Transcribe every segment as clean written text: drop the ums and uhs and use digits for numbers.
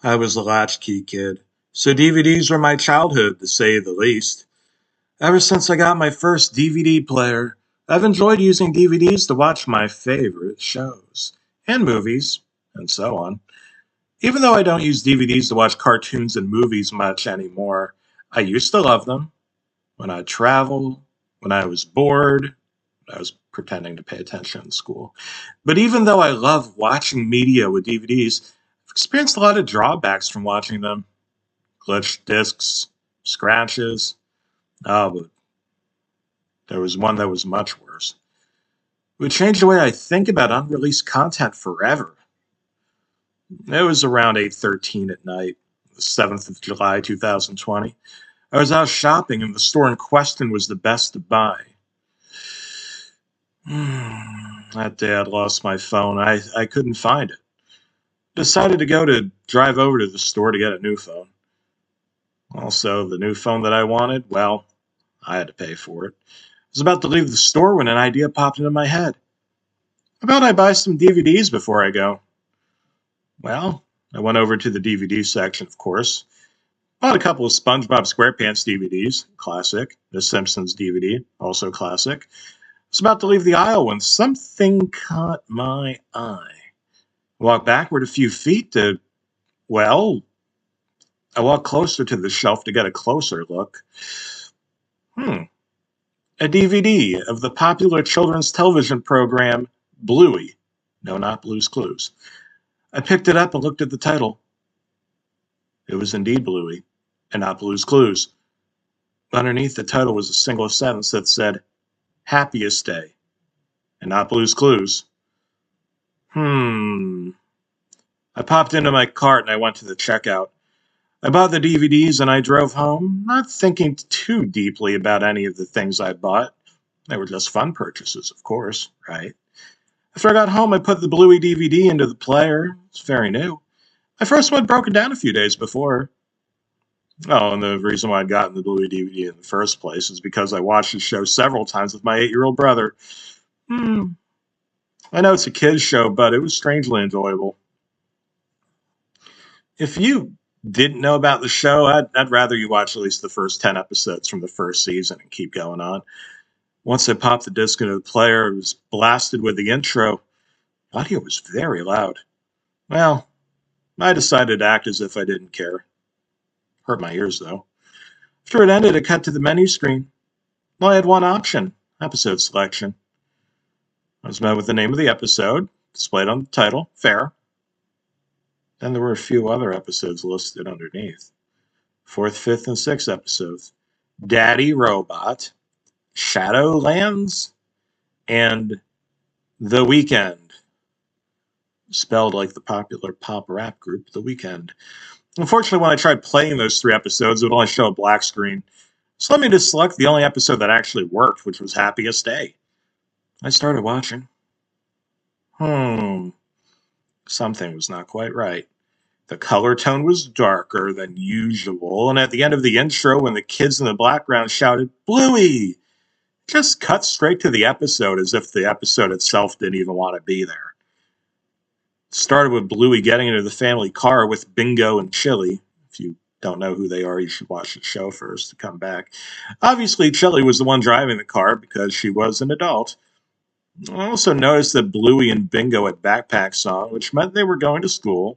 I was a latchkey kid, so DVDs were my childhood, to say the least. Ever since I got my first DVD player, I've enjoyed using DVDs to watch my favorite shows, and movies, and so on. Even though I don't use DVDs to watch cartoons and movies much anymore, I used to love them when I travel, when I was bored, when I was pretending to pay attention in school. But even though I love watching media with DVDs, I've experienced a lot of drawbacks from watching them. Glitched discs, scratches. Oh, but there was one that was much worse. It would change the way I think about unreleased content forever. It was around 8:13 at night, the 7th of July, 2020. I was out shopping and the store in question was the best to buy. That day I'd lost my phone. I couldn't find it. Decided to drive over to the store to get a new phone. Also, the new phone that I wanted, well, I had to pay for it. I was about to leave the store when an idea popped into my head. How about I buy some DVDs before I go? Well, I went over to the DVD section, of course. Bought a couple of SpongeBob SquarePants DVDs, classic. The Simpsons DVD, also classic. I was about to leave the aisle when something caught my eye. I walked backward a few feet well, I walked closer to the shelf to get a closer look. A DVD of the popular children's television program Bluey. No, not Blue's Clues. I picked it up and looked at the title. It was indeed Bluey, and not Blue's Clues. Underneath the title was a single sentence that said, Happiest Day, and not Blue's Clues. I popped into my cart and I went to the checkout. I bought the DVDs and I drove home, not thinking too deeply about any of the things I bought. They were just fun purchases, of course, right? After I got home, I put the Bluey DVD into the player. It's very new. My first one had broken down a few days before. Oh, and the reason why I'd gotten the Bluey DVD in the first place is because I watched the show several times with my 8-year-old brother. I know it's a kid's show, but it was strangely enjoyable. If you didn't know about the show, I'd rather you watch at least the first 10 episodes from the first season and keep going on. Once I popped the disc into the player, it was blasted with the intro. The audio was very loud. Well, I decided to act as if I didn't care. Hurt my ears, though. After it ended, it cut to the menu screen. Well, I had one option, episode selection. I was met with the name of the episode, displayed on the title, fair. Then there were a few other episodes listed underneath. 4th, 5th, and 6th episodes. Daddy Robot, Shadowlands, and The Weeknd. Spelled like the popular pop rap group, The Weeknd. Unfortunately, when I tried playing those 3 episodes, it would only show a black screen. So let me just select the only episode that actually worked, which was Happiest Day. I started watching. Something was not quite right. The color tone was darker than usual, and at the end of the intro, when the kids in the background shouted, Bluey! Just cut straight to the episode as if the episode itself didn't even want to be there. It started with Bluey getting into the family car with Bingo and Chili. If you don't know who they are, you should watch the show first to come back. Obviously, Chili was the one driving the car because she was an adult. I also noticed that Bluey and Bingo had backpacks on, which meant they were going to school.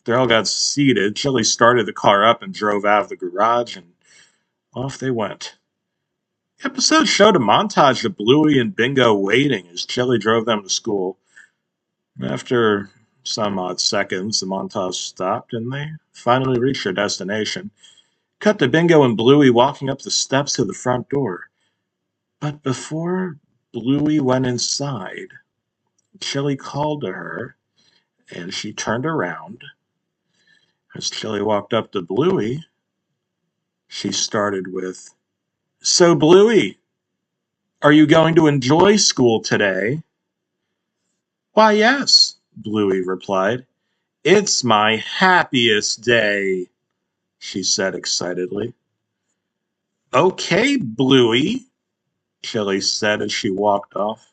They all got seated. Chili started the car up and drove out of the garage, and off they went. The episode showed a montage of Bluey and Bingo waiting as Chili drove them to school. After some odd seconds, the montage stopped, and they finally reached their destination. Cut to Bingo and Bluey walking up the steps to the front door. But before Bluey went inside, Chili called to her, and she turned around. As Chili walked up to Bluey, she started with, So, Bluey, are you going to enjoy school today? Why, yes, Bluey replied. It's my happiest day, she said excitedly. Okay, Bluey, Chili said as she walked off.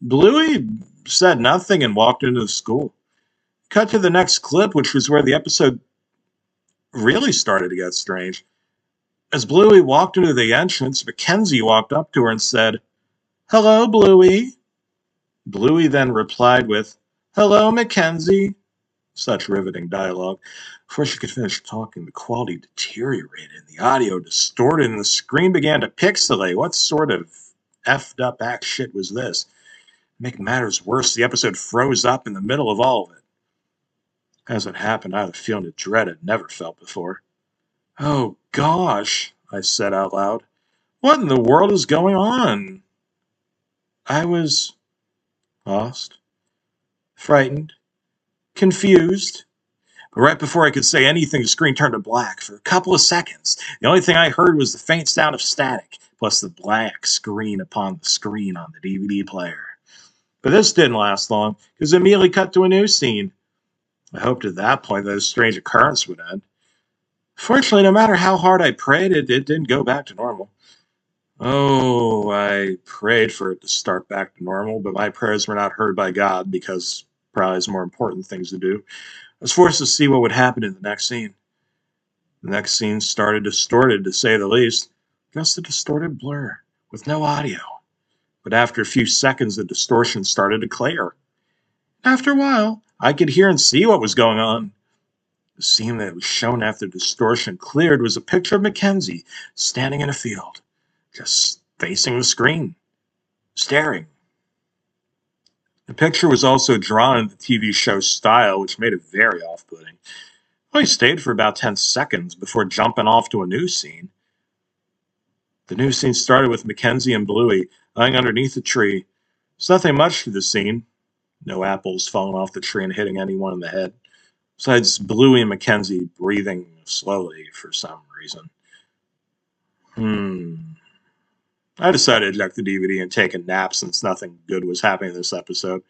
Bluey said nothing and walked into the school. Cut to the next clip, which was where the episode really started to get strange. As Bluey walked into the entrance, Mackenzie walked up to her and said, "Hello, Bluey." Bluey then replied with, "Hello, Mackenzie." Such riveting dialogue. Before she could finish talking, the quality deteriorated, and the audio distorted, and the screen began to pixelate. What sort of effed up act shit was this? To make matters worse, the episode froze up in the middle of all of it. As it happened, I had a feeling of dread I'd never felt before. "Oh, gosh," I said out loud. "What in the world is going on?" I was lost, frightened, confused. But right before I could say anything, the screen turned to black for a couple of seconds. The only thing I heard was the faint sound of static, plus the black screen upon the screen on the DVD player. But this didn't last long, because it immediately cut to a new scene. I hoped at that point that this strange occurrence would end. Fortunately, no matter how hard I prayed, it didn't go back to normal. Oh, I prayed for it to start back to normal, but my prayers were not heard by God because probably has more important things to do. I was forced to see what would happen in the next scene. The next scene started distorted, to say the least. Just a distorted blur, with no audio. But after a few seconds, the distortion started to clear. After a while, I could hear and see what was going on. The scene that was shown after the distortion cleared was a picture of Mackenzie standing in a field, just facing the screen, staring. The picture was also drawn in the TV show style, which made it very off-putting. I only stayed for about 10 seconds before jumping off to a new scene. The new scene started with Mackenzie and Bluey lying underneath a tree. There's nothing much to the scene. No apples falling off the tree and hitting anyone in the head. Besides Bluey and Mackenzie breathing slowly for some reason. I decided to check the DVD and take a nap since nothing good was happening in this episode.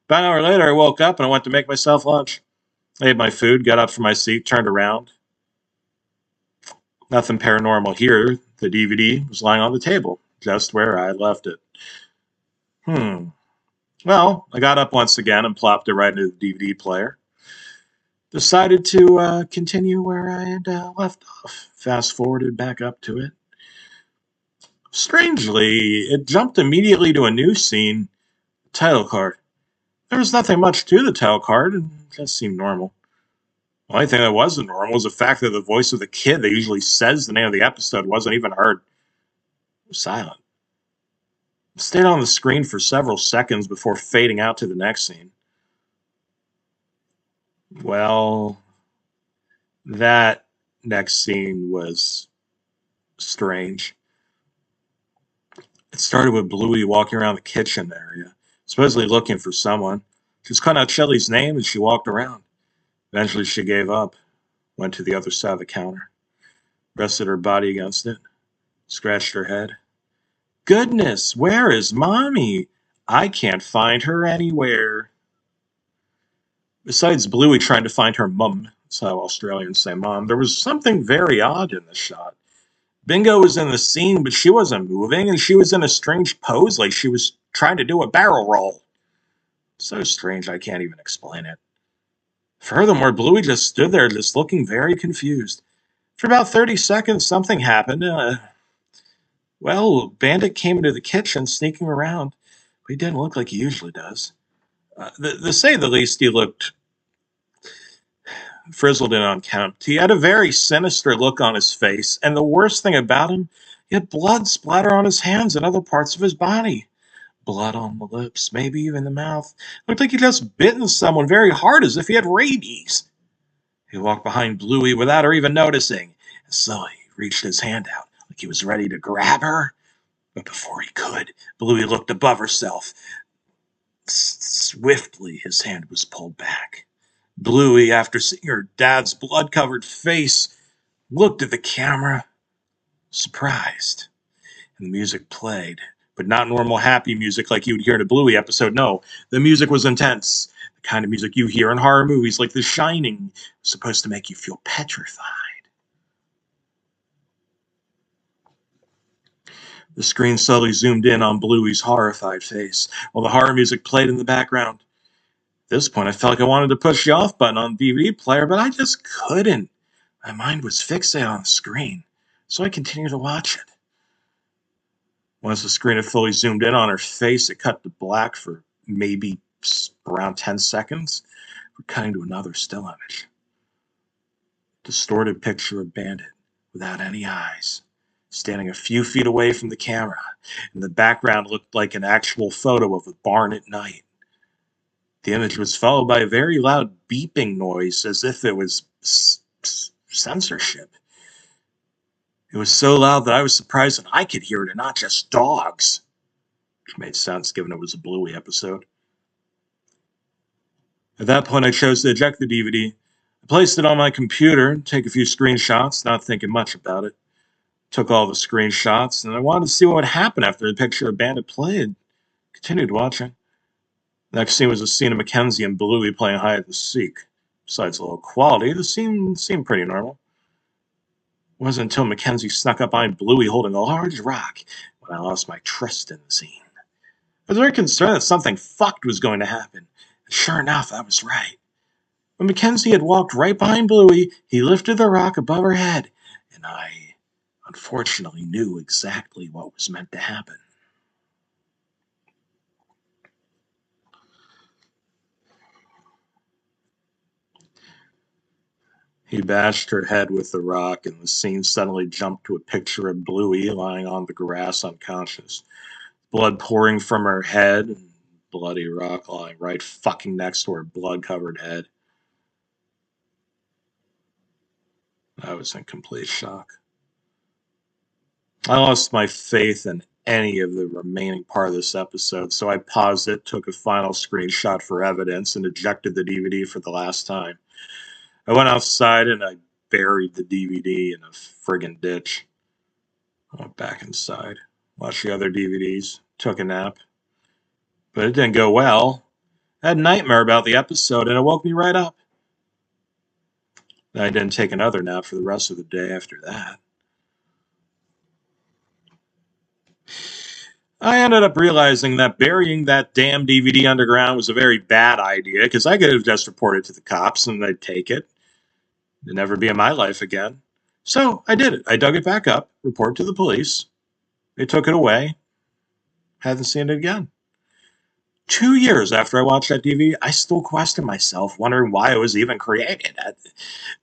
About an hour later, I woke up and I went to make myself lunch. I ate my food, got up from my seat, turned around. Nothing paranormal here. The DVD was lying on the table, just where I had left it. Well, I got up once again and plopped it right into the DVD player. Decided to continue where I had left off. Fast forwarded back up to it. Strangely, it jumped immediately to a new scene, title card. There was nothing much to the title card, and it just seemed normal. The only thing that wasn't normal was the fact that the voice of the kid that usually says the name of the episode wasn't even heard. It was silent. It stayed on the screen for several seconds before fading out to the next scene. Well, that next scene was strange. It started with Bluey walking around the kitchen area, supposedly looking for someone. She was calling out Shelly's name as she walked around. Eventually she gave up, went to the other side of the counter, rested her body against it, scratched her head. "Goodness, where is Mommy? I can't find her anywhere." Besides Bluey trying to find her mum, that's how Australians say mom, there was something very odd in the shot. Bingo was in the scene, but she wasn't moving, and she was in a strange pose like she was trying to do a barrel roll. So strange I can't even explain it. Furthermore, Bluey just stood there just looking very confused. For about 30 seconds, something happened. Bandit came into the kitchen, sneaking around, but he didn't look like he usually does. To say the least, he looked frizzled and unkempt. He had a very sinister look on his face, and the worst thing about him, he had blood splatter on his hands and other parts of his body. Blood on the lips, maybe even the mouth. Looked like he just bitten someone very hard, as if he had rabies. He walked behind Bluey without her even noticing, and slowly reached his hand out like he was ready to grab her. But before he could, Bluey looked above herself. Swiftly, his hand was pulled back. Bluey, after seeing her dad's blood-covered face, looked at the camera, surprised. And the music played, but not normal happy music like you would hear in a Bluey episode. No, the music was intense. The kind of music you hear in horror movies like The Shining, supposed to make you feel petrified. The screen slowly zoomed in on Bluey's horrified face, while the horror music played in the background. this point, I felt like I wanted to push the off button on the DVD player, but I just couldn't. My mind was fixated on the screen, so I continued to watch it. Once the screen had fully zoomed in on her face, it cut to black for maybe around 10 seconds, cutting to another still image. Distorted picture of Bandit without any eyes, standing a few feet away from the camera, and the background looked like an actual photo of a barn at night. The image was followed by a very loud beeping noise, as if it was censorship. It was so loud that I was surprised that I could hear it and not just dogs, which made sense given it was a Bluey episode. At that point, I chose to eject the DVD. I placed it on my computer, take a few screenshots, not thinking much about it. Took all the screenshots, and I wanted to see what would happen after the picture of Bandit played. Continued watching. The next scene was a scene of Mackenzie and Bluey playing hide and seek. Besides the low quality, the scene seemed pretty normal. It wasn't until Mackenzie snuck up behind Bluey holding a large rock when I lost my trust in the scene. I was very concerned that something fucked was going to happen. And sure enough, I was right. When Mackenzie had walked right behind Bluey, he lifted the rock above her head, and I unfortunately knew exactly what was meant to happen. He bashed her head with the rock, and the scene suddenly jumped to a picture of Bluey lying on the grass unconscious, blood pouring from her head, and bloody rock lying right fucking next to her blood-covered head. I was in complete shock. I lost my faith in any of the remaining part of this episode, so I paused it, took a final screenshot for evidence, and ejected the DVD for the last time. I went outside and I buried the DVD in a friggin' ditch. I went back inside, watched the other DVDs, took a nap. But it didn't go well. I had a nightmare about the episode and it woke me right up. I didn't take another nap for the rest of the day after that. I ended up realizing that burying that damn DVD underground was a very bad idea because I could have just reported to the cops and they'd take it. It'd never be in my life again. So I did it. I dug it back up, reported to the police. They took it away. Haven't seen it again. 2 years after I watched that DVD, I still question myself, wondering why it was even created.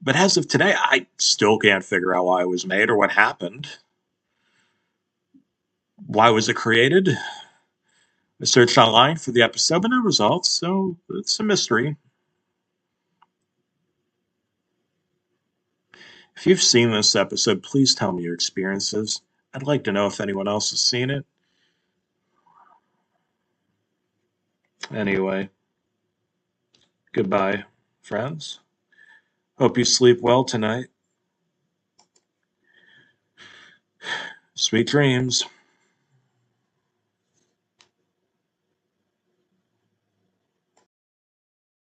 But as of today, I still can't figure out why it was made or what happened. Why was it created? I searched online for the episode, but no results, so it's a mystery. If you've seen this episode, please tell me your experiences. I'd like to know if anyone else has seen it. Anyway, goodbye, friends. Hope you sleep well tonight. Sweet dreams.